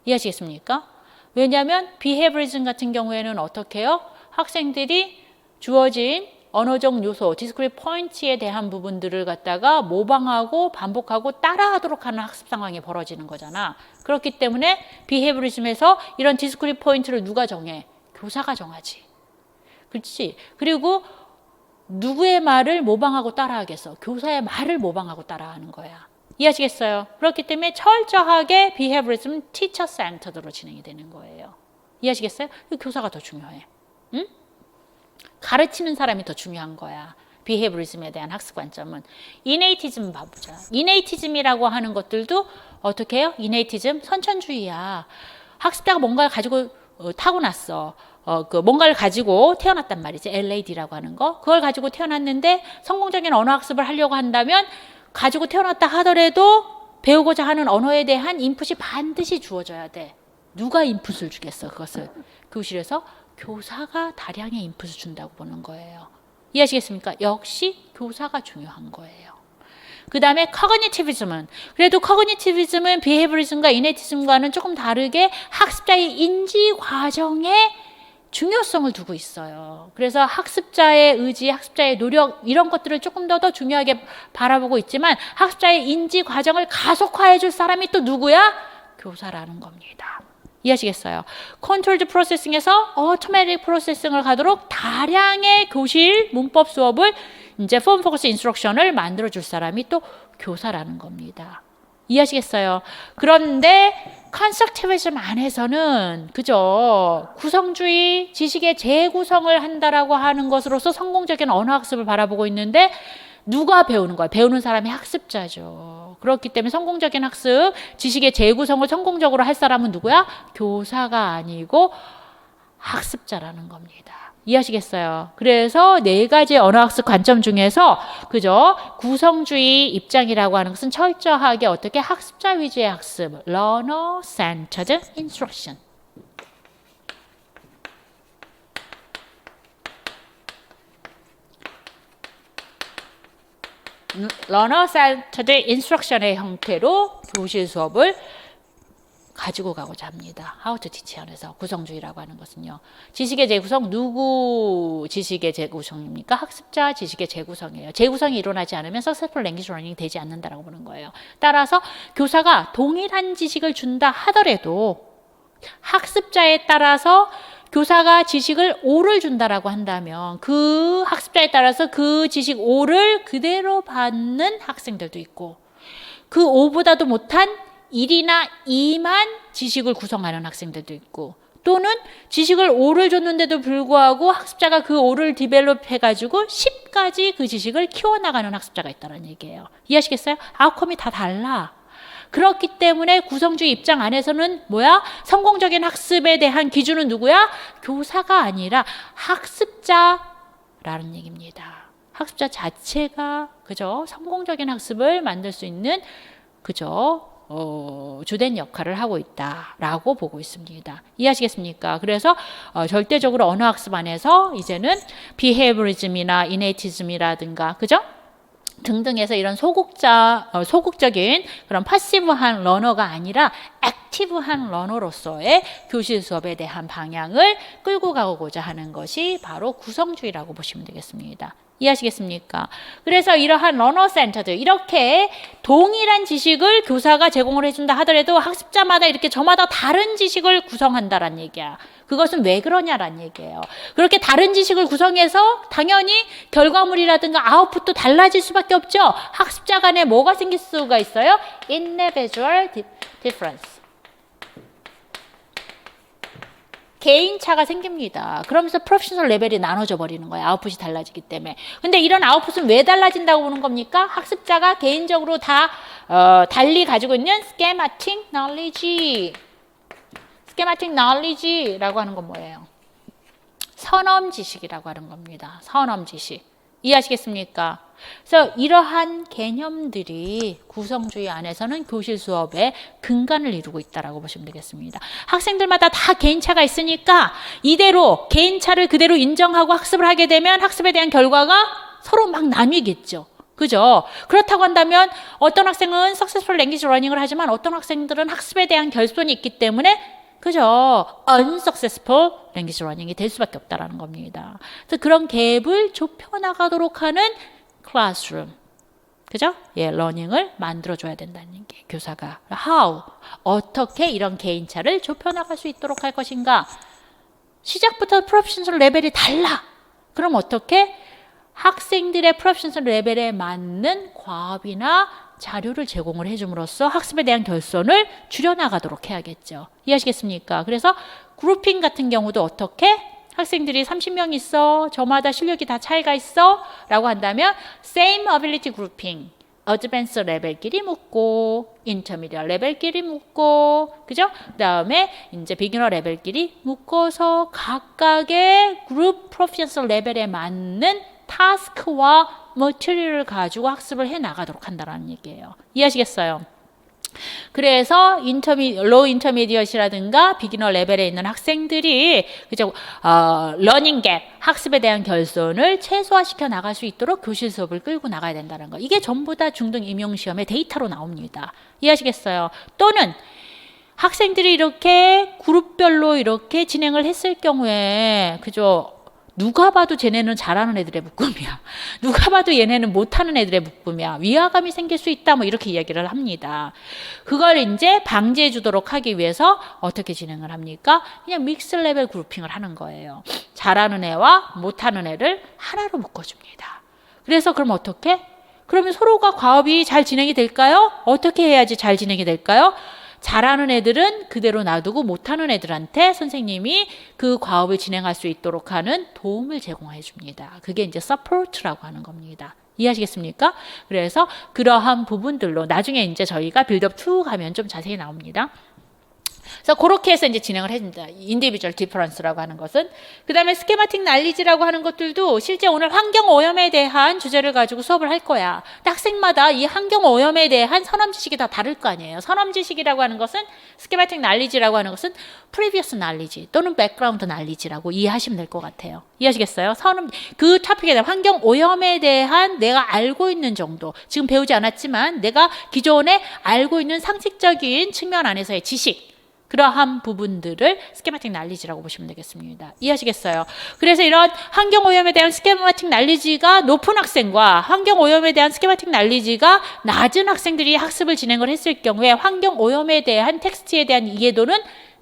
이해하시겠습니까? 왜냐하면 behaviorism 같은 경우에는 어떻게 해요? 학생들이 주어진 언어적 요소, discrete points에 대한 부분들을 갖다가 모방하고 반복하고 따라하도록 하는 학습 상황이 벌어지는 거잖아. 그렇기 때문에 behaviorism에서 이런 discrete point를 누가 정해? 교사가 정하지. 그렇지? 그리고 누구의 말을 모방하고 따라하겠어? 교사의 말을 모방하고 따라하는 거야. 이해하시겠어요? 그렇기 때문에 철저하게 behaviorism teacher centered로 진행이 되는 거예요. 이해하시겠어요? 교사가 더 중요해. 응? 가르치는 사람이 더 중요한 거야. behaviorism에 대한 학습 관점은. innatism 봐보자. innatism이라고 하는 것들도 어떻게 해요? innatism 선천주의야. 학습자가 뭔가를 가지고 타고났어. 뭔가를 가지고 태어났단 말이지. LAD라고 하는 거. 그걸 가지고 태어났는데 성공적인 언어학습을 하려고 한다면 가지고 태어났다 하더라도 배우고자 하는 언어에 대한 인풋이 반드시 주어져야 돼. 누가 인풋을 주겠어? 그것을 교실에서 교사가 다량의 인풋을 준다고 보는 거예요. 이해하시겠습니까? 역시 교사가 중요한 거예요. 그 다음에 cognitivism은 그래도 cognitivism은 behaviorism과 innatism과는 조금 다르게 학습자의 인지 과정에 중요성을 두고 있어요. 그래서 학습자의 의지, 학습자의 노력 이런 것들을 조금 더 중요하게 바라보고 있지만 학습자의 인지 과정을 가속화해 줄 사람이 또 누구야? 교사라는 겁니다. 이해하시겠어요? 컨트롤드 프로세싱에서 오토매틱 프로세싱을 가도록 다량의 교실 문법 수업을 이제 폼 포커스 인스트럭션을 만들어 줄 사람이 또 교사라는 겁니다. 이해하시겠어요? 그런데 컨스트럭티비즘 안에서는 그죠? 구성주의, 지식의 재구성을 한다라고 하는 것으로서 성공적인 언어학습을 바라보고 있는데 누가 배우는 거예요? 배우는 사람이 학습자죠. 그렇기 때문에 성공적인 학습, 지식의 재구성을 성공적으로 할 사람은 누구야? 교사가 아니고 학습자라는 겁니다. 이해하시겠어요? 그래서 네 가지 언어학습 관점 중에서 그죠? 구성주의 입장이라고 하는 것은 철저하게 어떻게 학습자 위주의 학습, learner-centered instruction. 러너 센터드 인스트럭션의 형태로 교실 수업을 가지고 가고자 합니다. How to teach 안에서 구성주의라고 하는 것은요. 지식의 재구성, 누구 지식의 재구성입니까? 학습자 지식의 재구성이에요. 재구성이 일어나지 않으면 Successful Language Learning 되지 않는다라고 보는 거예요. 따라서 교사가 동일한 지식을 준다 하더라도 학습자에 따라서 교사가 지식을 O를 준다라고 한다면 그 학습자에 따라서 그 지식 O를 그대로 받는 학생들도 있고 그 O보다도 못한 1이나 2만 지식을 구성하는 학생들도 있고 또는 지식을 5를 줬는데도 불구하고 학습자가 그 5를 디벨롭 해가지고 10까지 그 지식을 키워나가는 학습자가 있다는 얘기예요. 이해하시겠어요? 아웃컴이 다 달라. 그렇기 때문에 구성주의 입장 안에서는 뭐야? 성공적인 학습에 대한 기준은 누구야? 교사가 아니라 학습자라는 얘기입니다. 학습자 자체가 그죠? 성공적인 학습을 만들 수 있는 그죠? 주된 역할을 하고 있다라고 보고 있습니다. 이해하시겠습니까? 그래서 절대적으로 언어학습 안에서 이제는 비헤이브리즘이나 이네이티즘이라든가 그죠? 등등해서 이런 소극적인 그런 파시브한 러너가 아니라 액티브한 러너로서의 교실 수업에 대한 방향을 끌고 가고자 하는 것이 바로 구성주의라고 보시면 되겠습니다. 이해하시겠습니까? 그래서 이러한 러너 센터들 이렇게 동일한 지식을 교사가 제공을 해준다 하더라도 학습자마다 이렇게 저마다 다른 지식을 구성한다라는 얘기야. 그것은 왜 그러냐라는 얘기예요. 그렇게 다른 지식을 구성해서 당연히 결과물이라든가 아웃풋도 달라질 수밖에 없죠. 학습자 간에 뭐가 생길 수가 있어요? Individual difference. 개인차가 생깁니다. 그러면서 프로페셔널 레벨이 나눠져 버리는 거예요. 아웃풋이 달라지기 때문에. 근데 이런 아웃풋은 왜 달라진다고 보는 겁니까? 학습자가 개인적으로 다 달리 가지고 있는 schematic knowledge. schematic knowledge라고 하는 건 뭐예요? 선엄 지식이라고 하는 겁니다. 선엄 지식. 이해하시겠습니까? 그래서 이러한 개념들이 구성주의 안에서는 교실 수업의 근간을 이루고 있다라고 보시면 되겠습니다. 학생들마다 다 개인차가 있으니까 이대로 개인차를 그대로 인정하고 학습을 하게 되면 학습에 대한 결과가 서로 막 나뉘겠죠. 그죠? 그렇다고 한다면 어떤 학생은 Successful Language Learning을 하지만 어떤 학생들은 학습에 대한 결손이 있기 때문에 그죠? unsuccessful language learning이 될 수밖에 없다라는 겁니다. 그래서 그런 갭을 좁혀나가도록 하는 classroom, 그죠? 예, learning을 만들어줘야 된다는 게 교사가 how, 어떻게 이런 개인차를 좁혀나갈 수 있도록 할 것인가? 시작부터 프로페셔널 레벨이 달라. 그럼 어떻게? 학생들의 프로페셔널 레벨에 맞는 과업이나 자료를 제공을 해줌으로써 학습에 대한 결손을 줄여나가도록 해야겠죠. 이해하시겠습니까? 그래서 그룹핑 같은 경우도 어떻게? 학생들이 30명 있어. 저마다 실력이 다 차이가 있어. 라고 한다면 same ability grouping. 어드밴스 레벨끼리 묶고 인터미디어 레벨끼리 묶고 그죠? 그다음에 이제 비기너 레벨끼리 묶어서 각각의 그룹 프로페셔널 레벨에 맞는 타스크와 머티리얼을 가지고 학습을 해 나가도록 한다는 얘기예요. 이해하시겠어요? 그래서 로우 인터미디엇이라든가 비기너 레벨에 있는 학생들이 그죠? 러닝 갭, 학습에 대한 결손을 최소화시켜 나갈 수 있도록 교실 수업을 끌고 나가야 된다는 거. 이게 전부 다 중등 임용 시험의 데이터로 나옵니다. 이해하시겠어요? 또는 학생들이 이렇게 그룹별로 이렇게 진행을 했을 경우에 그죠? 누가 봐도 쟤네는 잘하는 애들의 묶음이야. 누가 봐도 얘네는 못하는 애들의 묶음이야. 위화감이 생길 수 있다. 뭐 이렇게 이야기를 합니다. 그걸 이제 방지해 주도록 하기 위해서 어떻게 진행을 합니까? 그냥 믹스 레벨 그룹핑을 하는 거예요. 잘하는 애와 못하는 애를 하나로 묶어줍니다. 그래서 그럼 어떻게? 그러면 서로가 과업이 잘 진행이 될까요? 어떻게 해야지 잘 진행이 될까요? 잘하는 애들은 그대로 놔두고 못하는 애들한테 선생님이 그 과업을 진행할 수 있도록 하는 도움을 제공해 줍니다. 그게 이제 support라고 하는 겁니다. 이해하시겠습니까? 그래서 그러한 부분들로 나중에 이제 저희가 빌드업 2 가면 좀 자세히 나옵니다. 그래서 그렇게 해서 이제 진행을 해줍니다. 인디비주얼 디퍼런스라고 하는 것은. 그 다음에 스케마틱 날리지라고 하는 것들도 실제 오늘 환경 오염에 대한 주제를 가지고 수업을 할 거야. 근데 학생마다 이 환경 오염에 대한 선험 지식이 다 다를 거 아니에요. 선험 지식이라고 하는 것은 스케마틱 날리지라고 하는 것은 previous knowledge 또는 background knowledge라고 이해하시면 될 것 같아요. 이해하시겠어요? 선험 그 토픽에 대한 환경 오염에 대한 내가 알고 있는 정도. 지금 배우지 않았지만 내가 기존에 알고 있는 상식적인 측면 안에서의 지식. 그러한 부분들을 스케마틱 날리지라고 보시면 되겠습니다. 이해하시겠어요? 그래서 이런 환경오염에 대한 스케마틱 날리지가 높은 학생과 환경오염에 대한 스케마틱 날리지가 낮은 학생들이 학습을 진행을 했을 경우에 환경오염에 대한 텍스트에 대한 이해도는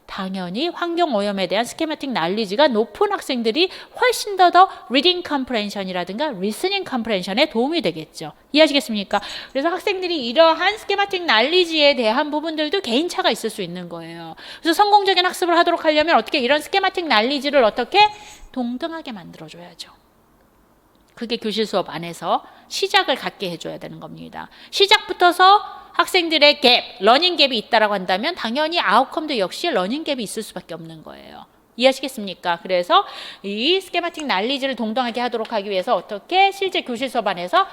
당연히 환경오염에 대한 스케마틱 날리지가 높은 학생들이 훨씬 더 reading comprehension이라든가 listening comprehension에 도움이 되겠죠. 이해하시겠습니까? 그래서 학생들이 이러한 스케마틱 날리지에 대한 부분들도 개인차가 있을 수 있는 거예요. 그래서 성공적인 학습을 하도록 하려면 어떻게 이런 스케마틱 날리지를 어떻게 동등하게 만들어줘야죠. 그게 교실 수업 안에서 시작을 갖게 해줘야 되는 겁니다. 시작부터서 학생들의 갭, 러닝 갭이 있다라고 한다면 당연히 아웃컴도 역시 러닝 갭이 있을 수밖에 없는 거예요. 이해하시겠습니까? 그래서 이 스케마틱 날리지를 동등하게 하도록 하기 위해서 어떻게 실제 교실 수업 안에서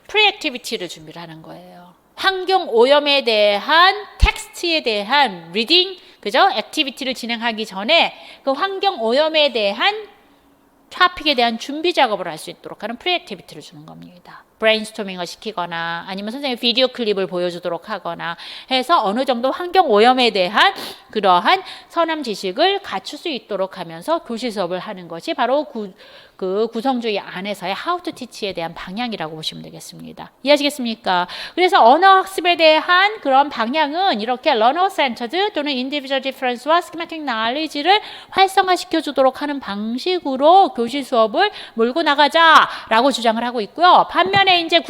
프리액티비티를 준비를 하는 거예요. 환경 오염에 대한 텍스트에 대한 리딩, 그죠? 액티비티를 진행하기 전에 그 환경 오염에 대한 토픽에 대한 준비 작업을 할 수 있도록 하는 프리액티비티를 주는 겁니다. 브레인스토밍을 시키거나 아니면 선생님 비디오 클립을 보여주도록 하거나 해서 어느 정도 환경 오염에 대한 그러한 선함 지식을 갖출 수 있도록 하면서 교실 수업을 하는 것이 바로 그 구성주의 안에서의 How to Teach에 대한 방향이라고 보시면 되겠습니다. 이해하시겠습니까? 그래서 언어 학습에 대한 그런 방향은 이렇게 Learner Centered 또는 Individual Difference와 Schematic Knowledge를 활성화시켜 주도록 하는 방식으로 교실 수업을 몰고 나가자라고 주장을 하고 있고요. 반면에 이제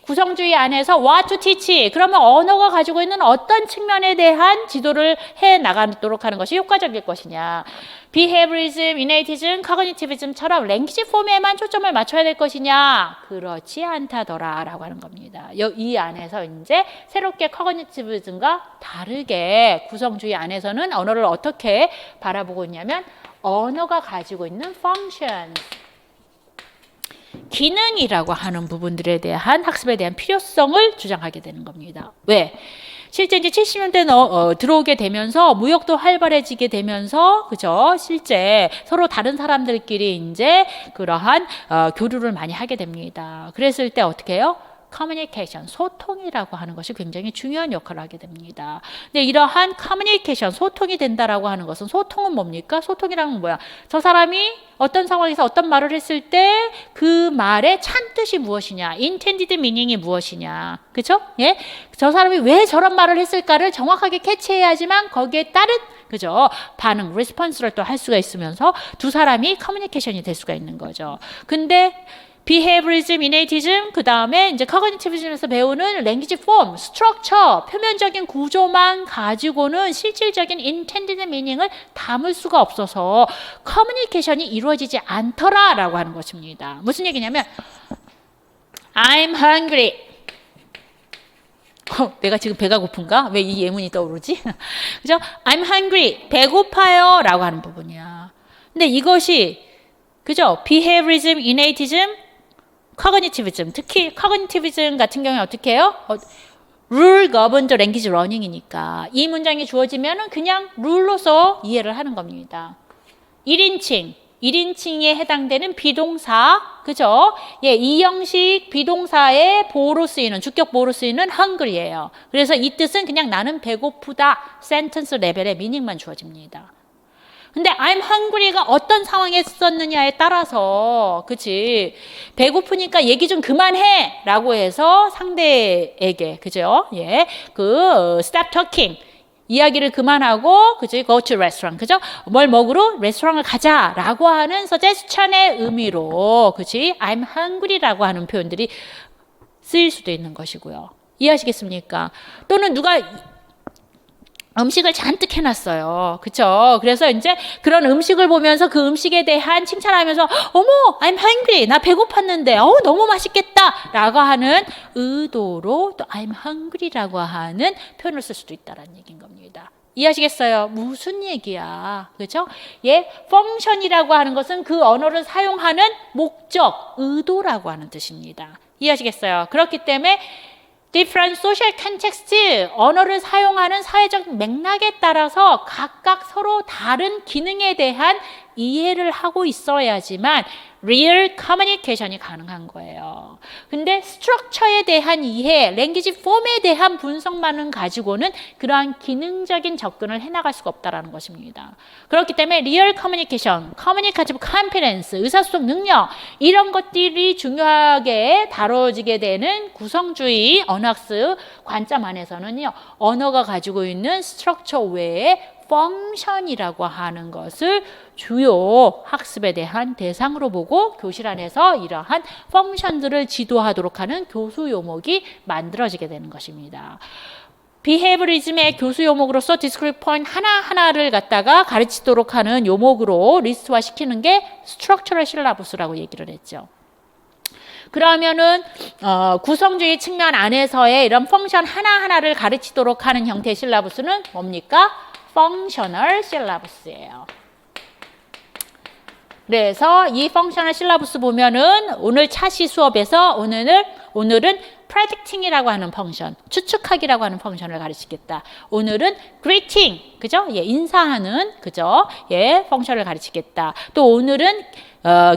구성주의 안에서 what to teach, 그러면 언어가 가지고 있는 어떤 측면에 대한 지도를 해 나가도록 하는 것이 효과적일 것이냐. behaviorism, innatism, cognitivism처럼 랭귀지 폼에만 초점을 맞춰야 될 것이냐. 그렇지 않다더라 라고 하는 겁니다. 이 안에서 이제 새롭게 cognitivism과 다르게 구성주의 안에서는 언어를 어떻게 바라보고 있냐면 언어가 가지고 있는 function, 기능이라고 하는 부분들에 대한 학습에 대한 필요성을 주장하게 되는 겁니다. 왜? 실제 이제 70년대 들어오게 되면서 무역도 활발해지게 되면서 그죠? 실제 서로 다른 사람들끼리 이제 그러한 교류를 많이 하게 됩니다. 그랬을 때 어떻게 해요? 커뮤니케이션, 소통이라고 하는 것이 굉장히 중요한 역할을 하게 됩니다. 근데 이러한 커뮤니케이션, 소통이 된다라고 하는 것은 소통은 뭡니까? 소통이라는 건 뭐야? 저 사람이 어떤 상황에서 어떤 말을 했을 때 그 말의 찬뜻이 무엇이냐? intended meaning이 무엇이냐? 그죠? 예? 저 사람이 왜 저런 말을 했을까를 정확하게 캐치해야지만 거기에 따른 그죠? 반응, 리스폰스를 또 할 수가 있으면서 두 사람이 커뮤니케이션이 될 수가 있는 거죠. 근데 behaviorism, innatism, 그 다음에 이제 cognitivism에서 배우는 language form, structure, 표면적인 구조만 가지고는 실질적인 intended meaning을 담을 수가 없어서 커뮤니케이션이 이루어지지 않더라라고 하는 것입니다. 무슨 얘기냐면 I'm hungry. 내가 지금 배가 고픈가? 왜 이 예문이 떠오르지? 그죠? I'm hungry. 배고파요. 라고 하는 부분이야. 근데 이것이 그죠? behaviorism, innatism, cognitivism, 특히 cognitivism 같은 경우에 어떻게 해요? rule governed language learning이니까 이 문장이 주어지면은 그냥 룰로서 이해를 하는 겁니다. 1인칭에 해당되는 비동사, 그죠? 예, 이 형식 비동사의 보호로 쓰이는, 주격 보호로 쓰이는 hungry예요. 그래서 이 뜻은 그냥 나는 배고프다, 센텐스 레벨의 미닝만 주어집니다. 근데 I'm hungry가 어떤 상황에 썼느냐에 따라서 그치 배고프니까 얘기 좀 그만해 라고 해서 상대에게 그죠? 예, 그 stop talking 이야기를 그만하고 그치 go to restaurant 그죠? 뭘 먹으러 레스토랑을 가자라고 하는 suggestion의 의미로 그치 I'm hungry라고 하는 표현들이 쓰일 수도 있는 것이고요. 이해하시겠습니까? 또는 누가 음식을 잔뜩 해놨어요. 그쵸? 그래서 이제 그런 음식을 보면서 그 음식에 대한 칭찬하면서 어머, I'm hungry. 나 배고팠는데 너무 맛있겠다. 라고 하는 의도로 또 I'm hungry라고 하는 표현을 쓸 수도 있다는 얘기인 겁니다. 이해하시겠어요? 무슨 얘기야? 그죠? 예, 펑션이라고 하는 것은 그 언어를 사용하는 목적, 의도라고 하는 뜻입니다. 이해하시겠어요? 그렇기 때문에 different social context, 언어를 사용하는 사회적 맥락에 따라서 각각 서로 다른 기능에 대한 이해를 하고 있어야지만 real communication이 가능한 거예요. 근데 스트럭처에 대한 이해, 랭귀지 폼에 대한 분석만은 가지고는 그러한 기능적인 접근을 해나갈 수가 없다는 것입니다. 그렇기 때문에 real communication, communicative competence, 의사소통 능력 이런 것들이 중요하게 다뤄지게 되는 구성주의 언어학습 관점 안에서는요. 언어가 가지고 있는 스트럭처 외에 펑션이라고 하는 것을 주요 학습에 대한 대상으로 보고 교실 안에서 이러한 펑션들을 지도하도록 하는 교수 요목이 만들어지게 되는 것입니다. 비헤이브리즘의 교수 요목으로서 디스크리트 포인트 하나하나를 갖다가 가르치도록 하는 요목으로 리스트화 시키는 게 스트럭처럴 실라부스라고 얘기를 했죠. 그러면은 구성주의 측면 안에서의 이런 펑션 하나하나를 가르치도록 하는 형태의 실라부스는 뭡니까? 펑셔널 실라부스예요. 그래서 이 펑셔널 실라부스 보면은 오늘 차시 수업에서 오늘은 predicting이라고 하는 펑션, 추측하기라고 하는 펑션을 가르치겠다. 오늘은 greeting, 그죠? 예, 인사하는, 그죠? 예, 펑션을 가르치겠다. 또 오늘은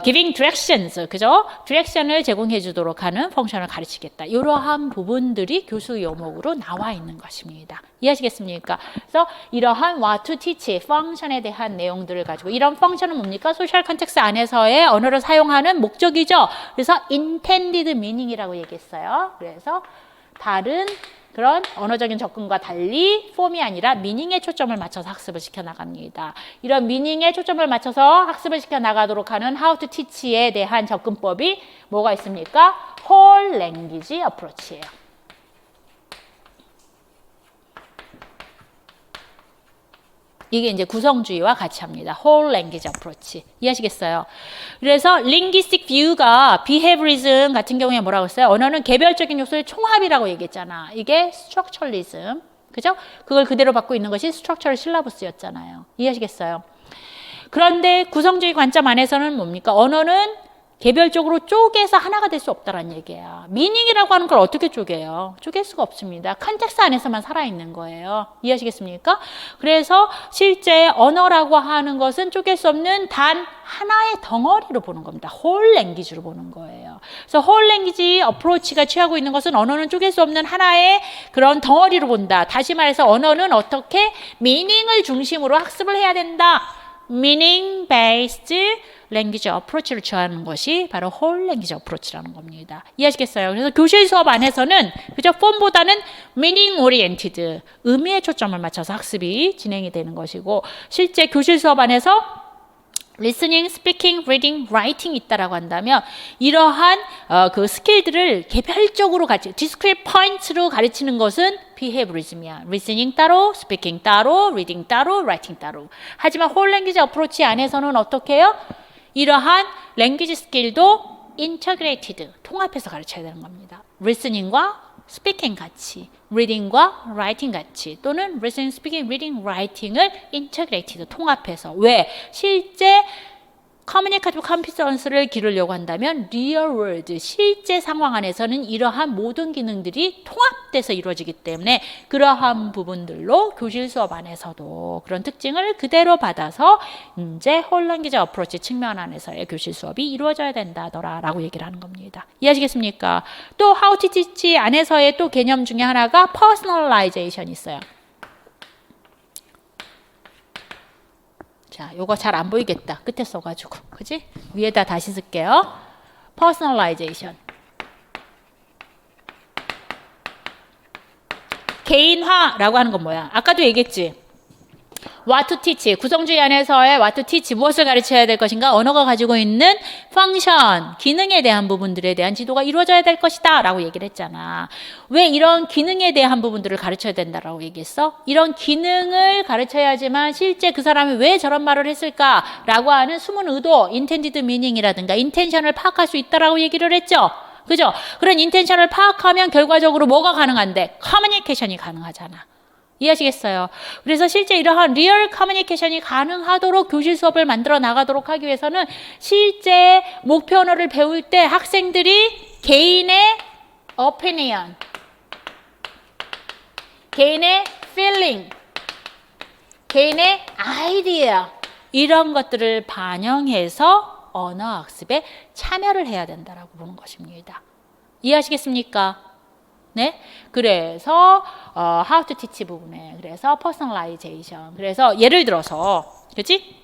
giving directions, 그죠? 디렉션을 제공해 주도록 하는 펑션을 가르치겠다. 이러한 부분들이 교수 요목으로 나와 있는 것입니다. 이해하시겠습니까? 그래서 이러한 what to teach, 펑션에 대한 내용들을 가지고 이런 펑션은 뭡니까? 소셜 컨텍스트 안에서의 언어를 사용하는 목적이죠. 그래서 intended meaning이라고 얘기했어요. 그래서 다른 그런 언어적인 접근과 달리 폼이 아니라 미닝에 초점을 맞춰서 학습을 시켜나갑니다. 이런 미닝에 초점을 맞춰서 학습을 시켜나가도록 하는 How to Teach에 대한 접근법이 뭐가 있습니까? Whole Language Approach예요. 이게 이제 구성주의와 같이 합니다. Whole Language Approach. 이해하시겠어요? 그래서 Linguistic View가 Behaviorism 같은 경우에 뭐라고 했어요? 언어는 개별적인 요소의 총합이라고 얘기했잖아. 이게 Structuralism. 그죠? 그걸 그대로 받고 있는 것이 Structural Syllabus였잖아요. 이해하시겠어요? 그런데 구성주의 관점 안에서는 뭡니까? 언어는 개별적으로 쪼개서 하나가 될 수 없다는 얘기야. 미닝이라고 하는 걸 어떻게 쪼개요? 쪼갤 수가 없습니다. 컨텍스트 안에서만 살아있는 거예요. 이해하시겠습니까? 그래서 실제 언어라고 하는 것은 쪼갤 수 없는 단 하나의 덩어리로 보는 겁니다. 홀 랭귀지로 보는 거예요. 그래서 홀 랭귀지 어프로치가 취하고 있는 것은 언어는 쪼갤 수 없는 하나의 그런 덩어리로 본다. 다시 말해서 언어는 어떻게 미닝을 중심으로 학습을 해야 된다. meaning based 랭귀지 어프로치를 취하는 것이 바로 홀 랭귀지 어프로치라는 겁니다. 이해하시겠어요? 그래서 교실 수업 안에서는 그저 폼보다는 meaning oriented, 의미에 초점을 맞춰서 학습이 진행이 되는 것이고 실제 교실 수업 안에서 listening, speaking, reading, writing이 있다라고 한다면 이러한 그 스킬들을 개별적으로 discrete points로 가르치는 것은 behaviorism이야. listening 따로, speaking 따로, reading 따로, writing 따로. 하지만 whole language approach 안에서는 어떻게 해요? 이러한 랭귀지 스킬도 integrated, 통합해서 가르쳐야 되는 겁니다. listening과 speaking 같이, reading과 writing 같이 또는 listening, speaking, reading, writing을 integrated, 통합해서 왜? 실제 커뮤니케이티브 컴피턴스를 기르려고 한다면 real world, 실제 상황 안에서는 이러한 모든 기능들이 통합돼서 이루어지기 때문에 그러한 부분들로 교실 수업 안에서도 그런 특징을 그대로 받아서 이제 홀 랭귀지 어프로치 측면 안에서의 교실 수업이 이루어져야 된다더라라고 얘기를 하는 겁니다. 이해하시겠습니까? 또 How to Teach 안에서의 또 개념 중에 하나가 personalization이 있어요. 자, 요거 잘 안 보이겠다. 끝에 써가지고. 그지? 위에다 다시 쓸게요. personalization. 개인화라고 하는 건 뭐야? 아까도 얘기했지. what to teach, 구성주의 안에서의 what to teach, 무엇을 가르쳐야 될 것인가, 언어가 가지고 있는 function, 기능에 대한 부분들에 대한 지도가 이루어져야 될 것이다 라고 얘기를 했잖아. 왜 이런 기능에 대한 부분들을 가르쳐야 된다라고 얘기했어? 이런 기능을 가르쳐야지만 실제 그 사람이 왜 저런 말을 했을까라고 하는 숨은 의도, intended meaning이라든가 intention을 파악할 수 있다라고 얘기를 했죠. 그죠? 그런 인텐션을 파악하면 결과적으로 뭐가 가능한데? 커뮤니케이션이 가능하잖아. 이해하시겠어요? 그래서 실제 이러한 리얼 커뮤니케이션이 가능하도록 교실 수업을 만들어 나가도록 하기 위해서는 실제 목표 언어를 배울 때 학생들이 개인의 opinion, 개인의 feeling, 개인의 idea 이런 것들을 반영해서 언어 학습에 참여를 해야 된다라고 보는 것입니다. 이해하시겠습니까? 네. 그래서 how to teach 부분에 그래서 personalization. 그래서 예를 들어서 그렇지?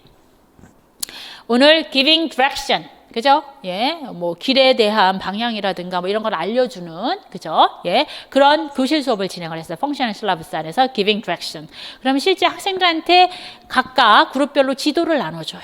오늘 giving direction. 그죠? 예. 뭐 길에 대한 방향이라든가 뭐 이런 걸 알려주는 그죠? 예. 그런 교실 수업을 진행을 했어요. 펑셔널 실러버스 안에서 giving direction. 그러면 실제 학생들한테 각각 그룹별로 지도를 나눠줘요.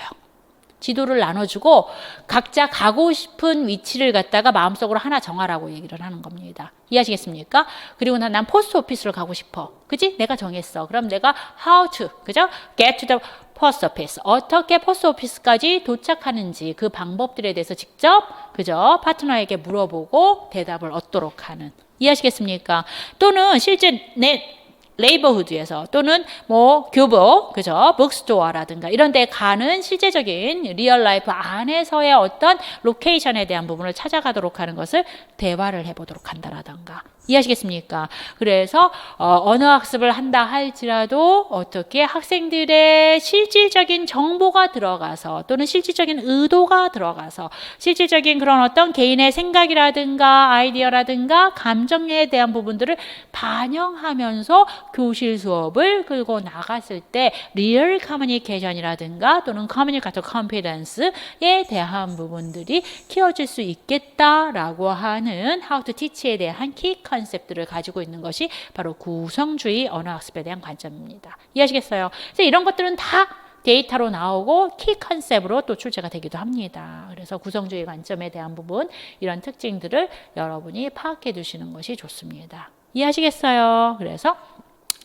지도를 나눠주고 각자 가고 싶은 위치를 갖다가 마음속으로 하나 정하라고 얘기를 하는 겁니다. 이해하시겠습니까? 그리고 난 포스트 오피스를 가고 싶어. 그지? 내가 정했어. 그럼 내가 how to, 그죠? get to the post office. 어떻게 포스트 오피스까지 도착하는지 그 방법들에 대해서 직접, 그죠? 파트너에게 물어보고 대답을 얻도록 하는. 이해하시겠습니까? 또는 실제 내 네이버후드에서 또는 뭐 교복, 그죠? 북스토어라든가 이런 데 가는 실제적인 리얼 라이프 안에서의 어떤 로케이션에 대한 부분을 찾아가도록 하는 것을 대화를 해보도록 한다라든가. 이해하시겠습니까? 그래서 언어 학습을 한다 할지라도 어떻게 학생들의 실질적인 정보가 들어가서 또는 실질적인 의도가 들어가서 실질적인 그런 어떤 개인의 생각이라든가 아이디어라든가 감정에 대한 부분들을 반영하면서 교실 수업을 끌고 나갔을 때 리얼 커뮤니케이션이라든가 또는 커뮤니케이터 컴피던스에 대한 부분들이 키워질 수 있겠다라고 하는 How to Teach에 대한 키 컨셉들을 가지고 있는 것이 바로 구성주의 언어학습에 대한 관점입니다. 이해하시겠어요? 그래서 이런 것들은 다 데이터로 나오고 키 컨셉으로 또 출제가 되기도 합니다. 그래서 구성주의 관점에 대한 부분 이런 특징들을 여러분이 파악해 두시는 것이 좋습니다. 이해하시겠어요? 그래서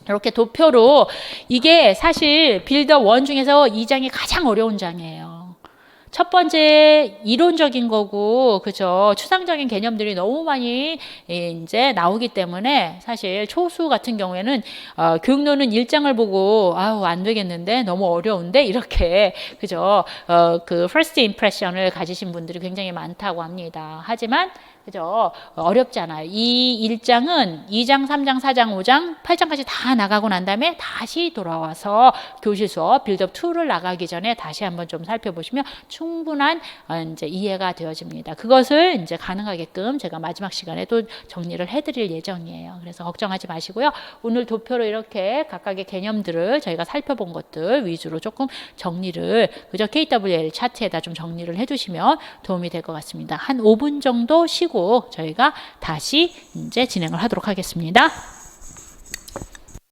이렇게 도표로 이게 사실 빌더 1 중에서 이 장이 가장 어려운 장이에요. 첫 번째 이론적인 거고, 그죠? 추상적인 개념들이 너무 많이 이제 나오기 때문에 사실 초수 같은 경우에는 교육론은 1장을 보고 아우 안 되겠는데 너무 어려운데 이렇게 그죠? 그 first impression을 가지신 분들이 굉장히 많다고 합니다. 하지만 그죠? 어렵지 않아요. 이 1장은 2장, 3장, 4장, 5장, 8장까지 다 나가고 난 다음에 다시 돌아와서 교실 수업 빌드업 2를 나가기 전에 다시 한번 좀 살펴보시면 충분한 이제 이해가 되어집니다. 그것을 이제 가능하게끔 제가 마지막 시간에 또 정리를 해드릴 예정이에요. 그래서 걱정하지 마시고요. 오늘 도표로 이렇게 각각의 개념들을 저희가 살펴본 것들 위주로 조금 정리를 그죠? KWL 차트에다 좀 정리를 해두시면 도움이 될 것 같습니다. 한 5분 정도 쉬고 저희가 다시 이제 진행을 하도록 하겠습니다.